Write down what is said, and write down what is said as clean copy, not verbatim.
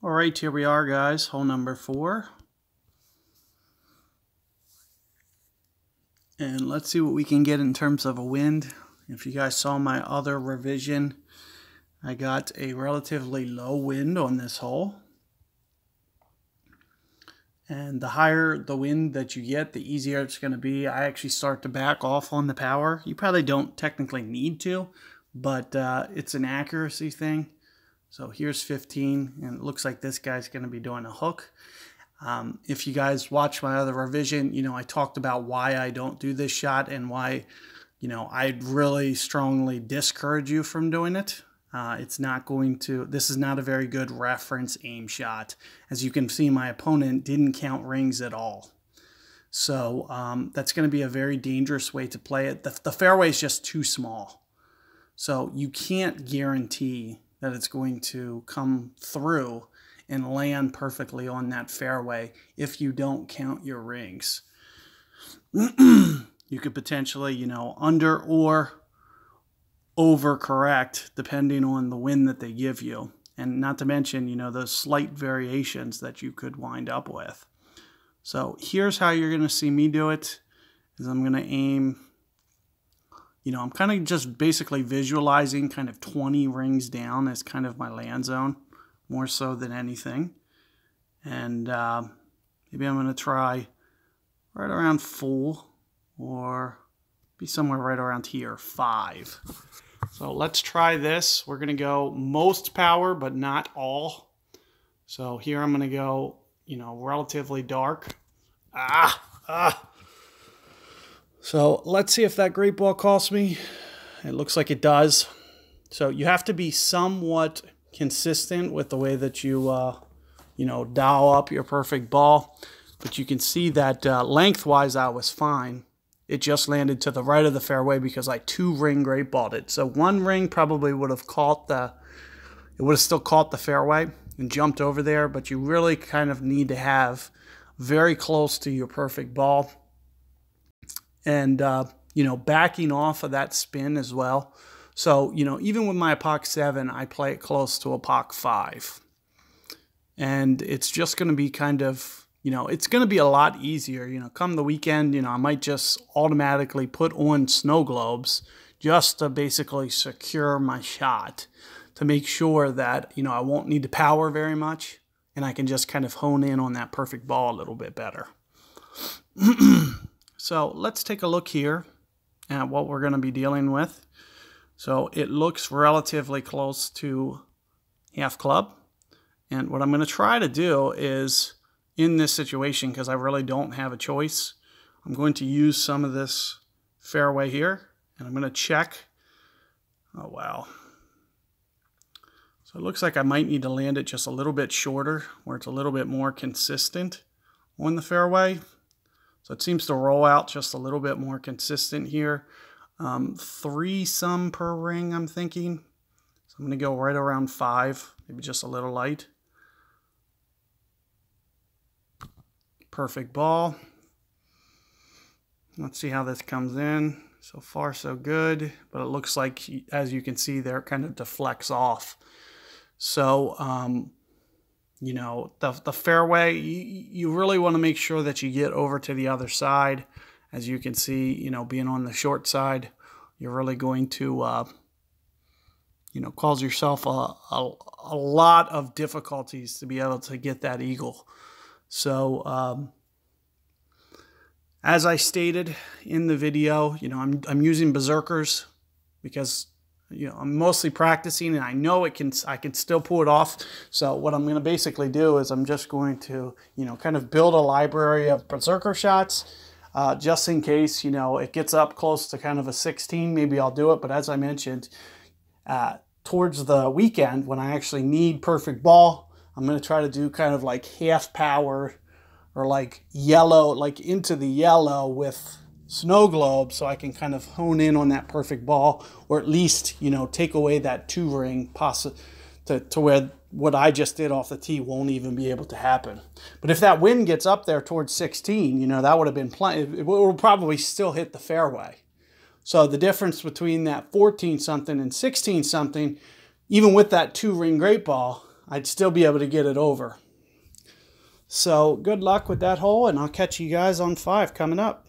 All right, here we are, guys. Hole number 4. And let's see what we can get in terms of a wind. If you guys saw my other revision, I got a relatively low wind on this hole. And the higher the wind that you get, the easier it's going to be. I actually start to back off on the power. You probably don't technically need to, but it's an accuracy thing. So here's 15, and it looks like this guy's going to be doing a hook. If you guys watch my other revision, I talked about why I don't do this shot and why, I'd really strongly discourage you from doing it. It's not going to, this is not a very good reference aim shot. As you can see, my opponent didn't count rings at all. So that's going to be a very dangerous way to play it. The fairway is just too small. So you can't guarantee that it's going to come through and land perfectly on that fairway if you don't count your rings. You could potentially, under or overcorrect depending on the wind that they give you. And not to mention, those slight variations that you could wind up with. So here's how you're going to see me do it. Is I'm going to aim, I'm kind of just basically visualizing kind of 20 rings down as kind of my land zone, more so than anything. And maybe I'm going to try right around 4 or be somewhere right around here, 5. So let's try this. We're going to go most power, but not all. So here I'm going to go, relatively dark. So let's see if that great ball costs me. It looks like it does. So you have to be somewhat consistent with the way that you, dial up your perfect ball. But you can see that lengthwise I was fine. It just landed to the right of the fairway because I 2-ring great balled it. So 1 ring probably would have caught it would have still caught the fairway and jumped over there. But you really kind of need to have very close to your perfect ball. And, backing off of that spin as well. So, even with my Epoch 7, I play it close to Epoch 5. And it's just going to be kind of, it's going to be a lot easier. Come the weekend, I might just automatically put on snow globes just to basically secure my shot to make sure that, I won't need to power very much and I can just kind of hone in on that perfect ball a little bit better. So let's take a look here at what we're going to be dealing with. So it looks relatively close to half club. And what I'm going to try to do is, in this situation, because I really don't have a choice, I'm going to use some of this fairway here. And I'm going to check. Oh, wow. So it looks like I might need to land it just a little bit shorter, where it's a little bit more consistent on the fairway. So it seems to roll out just a little bit more consistent here. 3 some per ring, I'm thinking. So I'm going to go right around 5, maybe just a little light. Perfect ball. Let's see how this comes in. So far, so good. But it looks like, as you can see there, it kind of deflects off. So, the fairway, you really want to make sure that you get over to the other side. As you can see, being on the short side, you're really going to, cause yourself a lot of difficulties to be able to get that eagle. So, as I stated in the video, I'm using berserkers because I'm mostly practicing and I know I can still pull it off. So what I'm going to basically do is I'm just going to, kind of build a library of berserker shots just in case, it gets up close to kind of a 16, maybe I'll do it. But as I mentioned, towards the weekend when I actually need perfect ball, I'm going to try to do kind of like half power or like yellow, like into the yellow with snow globe, so I can kind of hone in on that perfect ball, or at least, take away that 2-ring to where what I just did off the tee won't even be able to happen. But if that wind gets up there towards 16, that would have been plenty. It will probably still hit the fairway. So the difference between that 14 something and 16 something, even with that 2-ring great ball, I'd still be able to get it over. So good luck with that hole, and I'll catch you guys on 5 coming up.